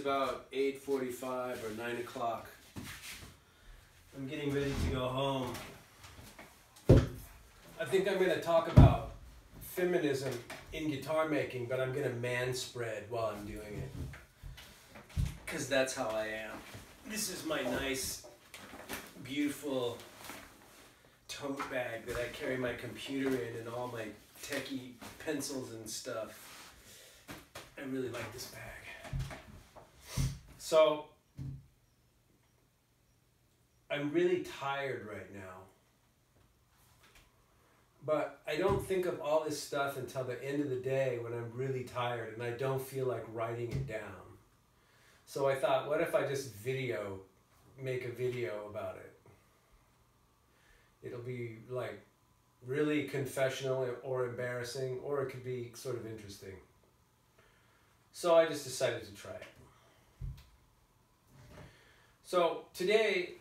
about 8:45 or 9 o'clock. I'm getting ready to go home. I think I'm going to talk about feminism in guitar making, but I'm going to man-spread while I'm doing it. Because that's how I am. This is my nice, beautiful tote bag that I carry my computer in and all my techie pencils and stuff. I really like this bag. So, I'm really tired right now. But I don't think of all this stuff until the end of the day when I'm really tired and I don't feel like writing it down. So I thought, what if I just make a video about it? It'll be like really confessional or embarrassing, or it could be sort of interesting. So I just decided to try it. So today,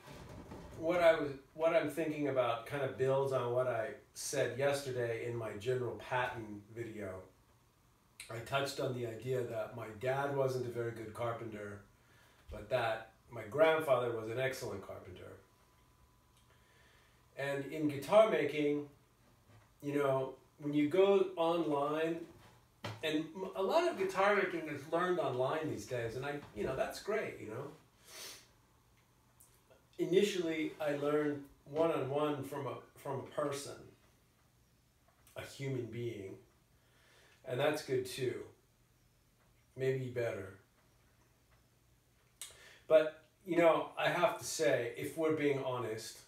what I'm thinking about kind of builds on what I said yesterday in my General Patton video. I touched on the idea that my dad wasn't a very good carpenter, but that my grandfather was an excellent carpenter. And in guitar making, you know, when you go online, and a lot of guitar making is learned online these days, and that's great, you know. Initially, I learned one-on-one from a person, a human being, and that's good too. Maybe better. But, you know, I have to say, if we're being honest,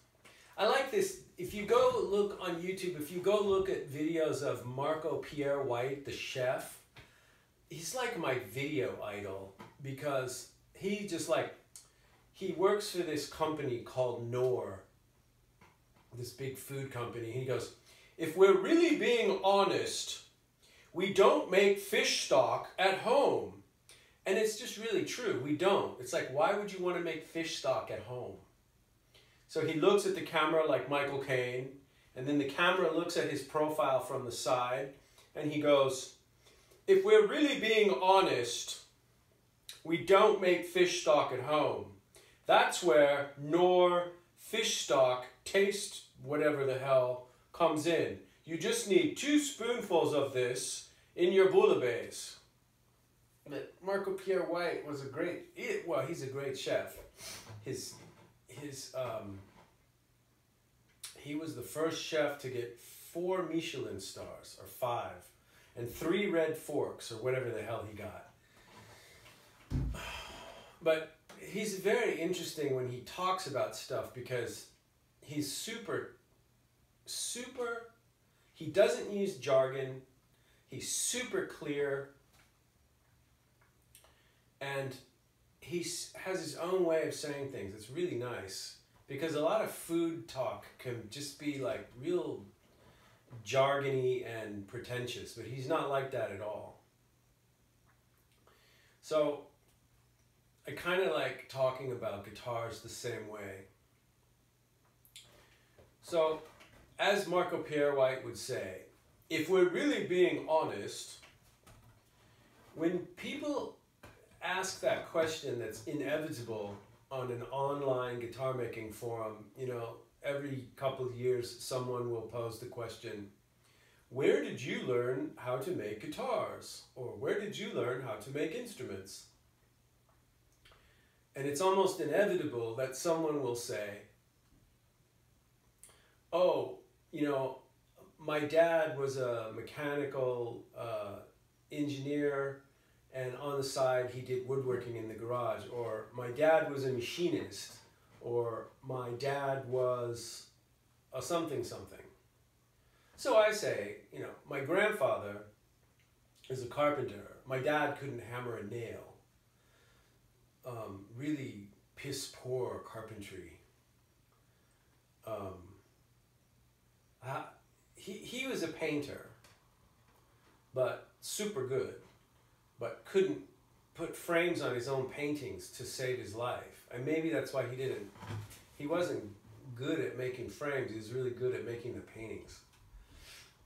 I like this. If you go look on YouTube, if you go look at videos of Marco Pierre White, the chef, he's like my video idol, because he works for this company called Knorr, this big food company. He goes, if we're really being honest, we don't make fish stock at home. And it's just really true. We don't. It's like, why would you want to make fish stock at home? So he looks at the camera like Michael Caine, and then the camera looks at his profile from the side, and he goes, if we're really being honest, we don't make fish stock at home. That's where Knorr fish stock taste whatever the hell comes in. You just need 2 spoonfuls of this in your bouillabaisse. But Marco Pierre White was he's a great chef. He was the first chef to get 4 Michelin stars, or 5, and 3 red forks, or whatever the hell he got. But he's very interesting when he talks about stuff, because he's super, he doesn't use jargon, he's super clear, and he has his own way of saying things. It's really nice, because a lot of food talk can just be like real jargony and pretentious, but he's not like that at all. So I kind of like talking about guitars the same way. So, as Marco Pierre White would say, if we're really being honest, when people ask that question that's inevitable on an online guitar making forum, you know, every couple of years someone will pose the question, where did you learn how to make guitars? Or where did you learn how to make instruments? And it's almost inevitable that someone will say, oh, you know, my dad was a mechanical engineer, and on the side he did woodworking in the garage, or my dad was a machinist, or my dad was a something. So I say, you know, my grandfather is a carpenter. My dad couldn't hammer a nail. Really piss poor carpentry. He was a painter, but super good, but couldn't put frames on his own paintings to save his life. And maybe that's why he wasn't good at making frames, he was really good at making the paintings.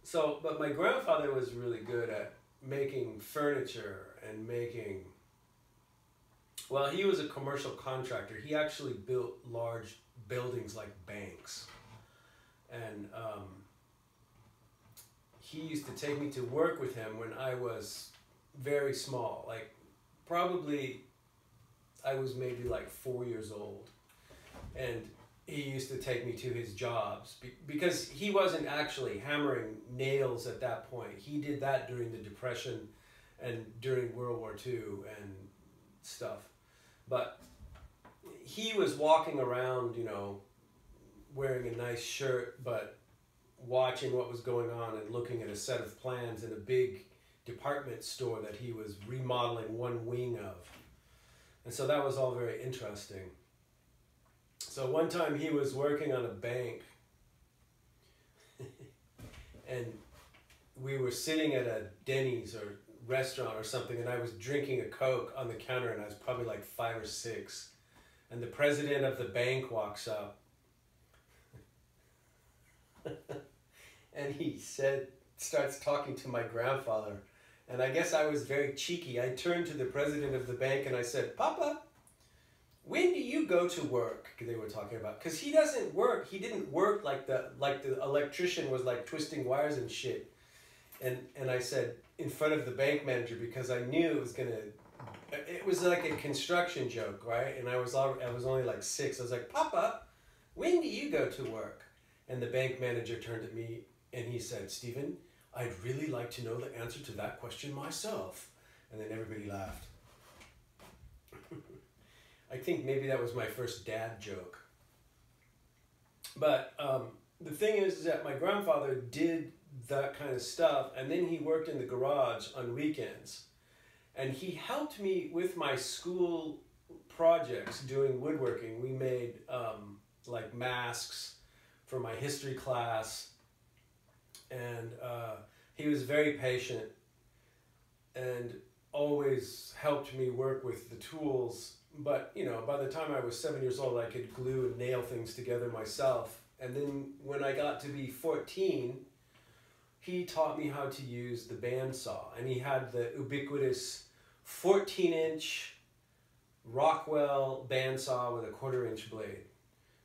So, but my grandfather was really good at making furniture and making Well, he was a commercial contractor. He actually built large buildings like banks. And he used to take me to work with him when I was very small. Like, probably I was maybe like 4 years old. And he used to take me to his jobs because he wasn't actually hammering nails at that point. He did that during the Depression and during World War II and stuff. But he was walking around, you know, wearing a nice shirt, but watching what was going on and looking at a set of plans in a big department store that he was remodeling one wing of. And so that was all very interesting. So one time he was working on a bank and we were sitting at a Denny's or restaurant or something, and I was drinking a Coke on the counter, and I was probably like 5 or 6. And the president of the bank walks up and he starts talking to my grandfather. And I guess I was very cheeky. I turned to the president of the bank and I said, "Papa, when do you go to work?" They were talking about, because he doesn't work. He didn't work like the electrician was like twisting wires and shit. And I said in front of the bank manager, because I knew it was like a construction joke, right? And I was only like 6. I was like, "Papa, when do you go to work?" And the bank manager turned at me and he said, "Stephen, I'd really like to know the answer to that question myself." And then everybody laughed. I think maybe that was my first dad joke. But the thing is that my grandfather did that kind of stuff, and then he worked in the garage on weekends. And he helped me with my school projects doing woodworking. We made like masks for my history class, and he was very patient and always helped me work with the tools. But, you know, by the time I was 7 years old, I could glue and nail things together myself. And then when I got to be 14, he taught me how to use the bandsaw. And he had the ubiquitous 14-inch Rockwell bandsaw with a 1/4-inch blade.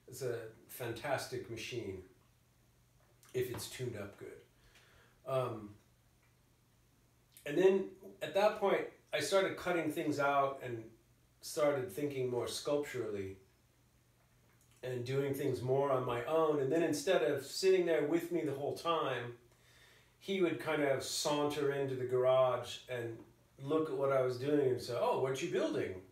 It's a fantastic machine if it's tuned up good. And then at that point, I started cutting things out and started thinking more sculpturally and doing things more on my own. And then instead of sitting there with me the whole time, he would kind of saunter into the garage and look at what I was doing and say, "Oh, what you building?"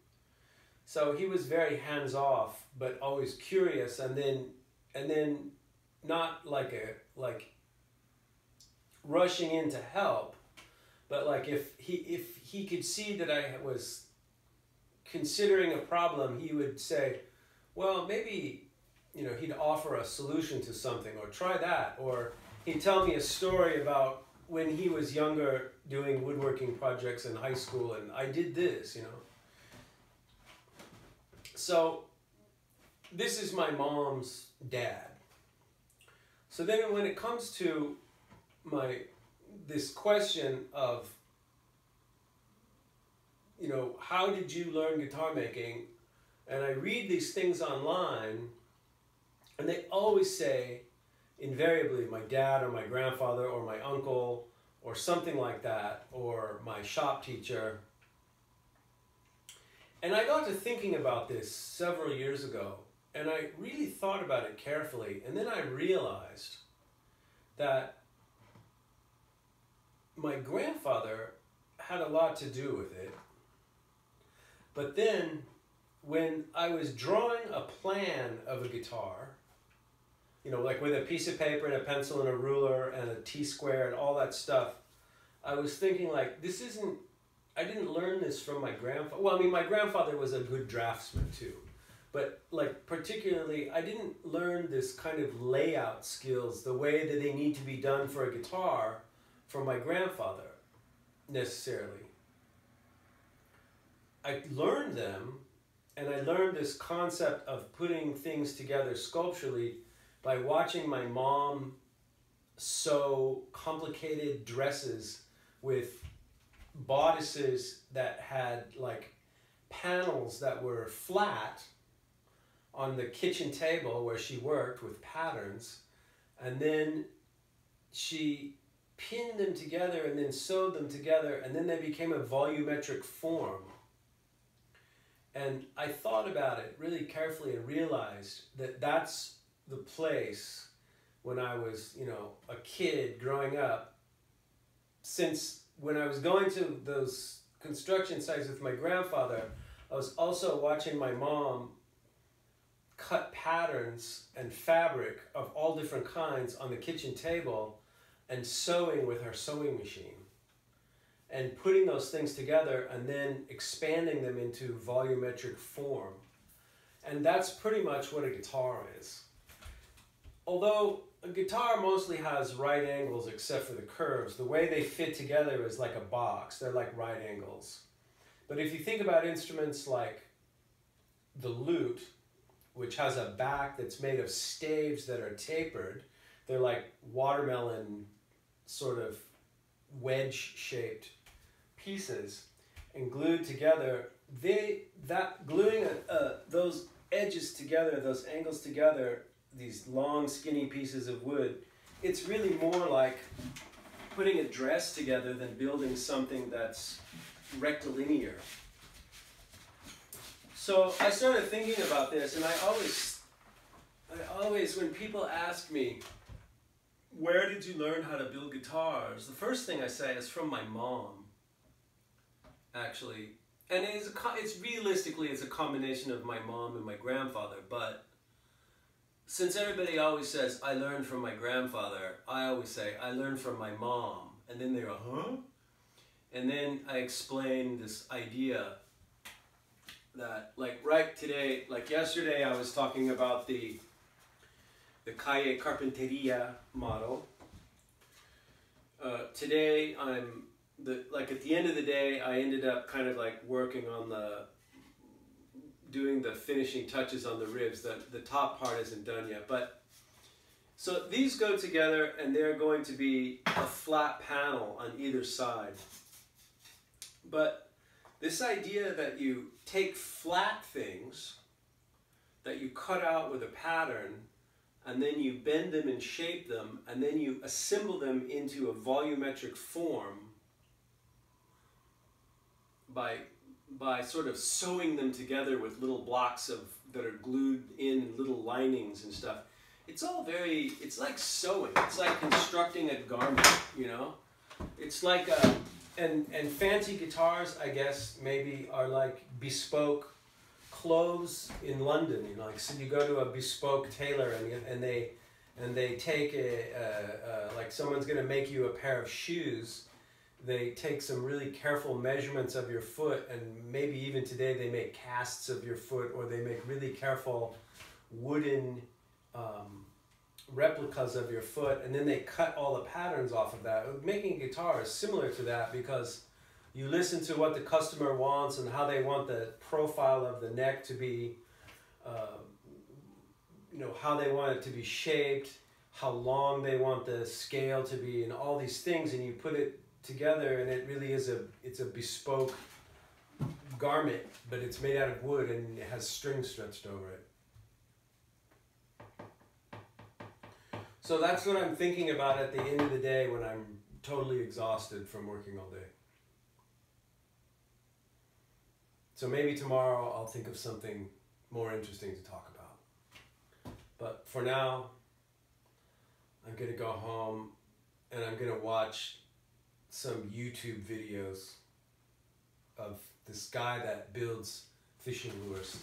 So he was very hands-off, but always curious, and then not like rushing in to help, but like if he could see that I was considering a problem, he would say, "Well, maybe, you know," he'd offer a solution to something, or "Try that," or he'd tell me a story about when he was younger doing woodworking projects in high school, and I did this, you know. So this is my mom's dad. So then when it comes to this question of, you know, how did you learn guitar making? And I read these things online, and they always say, invariably, my dad or my grandfather or my uncle or something like that, or my shop teacher. And I got to thinking about this several years ago, and I really thought about it carefully, and then I realized that my grandfather had a lot to do with it. But then when I was drawing a plan of a guitar, you know, like with a piece of paper and a pencil and a ruler and a T-square and all that stuff, I was thinking like, I didn't learn this from my grandfather. Well, I mean, my grandfather was a good draftsman too. But like particularly, I didn't learn this kind of layout skills, the way that they need to be done for a guitar, from my grandfather necessarily. I learned them, and I learned this concept of putting things together sculpturally by watching my mom sew complicated dresses with bodices that had like panels that were flat on the kitchen table where she worked with patterns, and then she pinned them together and then sewed them together, and then they became a volumetric form. And I thought about it really carefully and realized that that's the place when I was, you know, a kid growing up. Since when I was going to those construction sites with my grandfather, I was also watching my mom cut patterns and fabric of all different kinds on the kitchen table and sewing with her sewing machine and putting those things together and then expanding them into volumetric form. And that's pretty much what a guitar is. Although a guitar mostly has right angles except for the curves, the way they fit together is like a box. They're like right angles. But if you think about instruments like the lute, which has a back that's made of staves that are tapered, they're like watermelon sort of wedge-shaped pieces and glued together. Gluing those edges together, those angles together, these long skinny pieces of wood, it's really more like putting a dress together than building something that's rectilinear. So I started thinking about this, and I always, when people ask me, where did you learn how to build guitars? The first thing I say is from my mom, actually. And it's realistically, it's a combination of my mom and my grandfather, but since everybody always says, I learned from my grandfather, I always say, I learned from my mom. And then they go, huh? And then I explain this idea that, like right today, like yesterday, I was talking about the Calle Carpinteria model. Today, at the end of the day, I ended up kind of like working on doing the finishing touches on the ribs. The top part isn't done yet, but so these go together and they're going to be a flat panel on either side. But this idea that you take flat things that you cut out with a pattern and then you bend them and shape them and then you assemble them into a volumetric form by sort of sewing them together with little blocks that are glued in little linings and stuff. It's all it's like sewing. It's like constructing a garment, you know? It's like, and fancy guitars, I guess, maybe are like bespoke clothes in London, you know, like, so you go to a bespoke tailor and they take like someone's gonna make you a pair of shoes. They take some really careful measurements of your foot, and maybe even today they make casts of your foot, or they make really careful wooden replicas of your foot, and then they cut all the patterns off of that. Making a guitar is similar to that because you listen to what the customer wants and how they want the profile of the neck to be, you know, how they want it to be shaped, how long they want the scale to be, and all these things, and you put it together, and it really is it's a bespoke garment, but it's made out of wood and it has strings stretched over it. So that's what I'm thinking about at the end of the day when I'm totally exhausted from working all day. So maybe tomorrow I'll think of something more interesting to talk about. But for now, I'm gonna go home and I'm gonna watch some YouTube videos of this guy that builds fishing lures.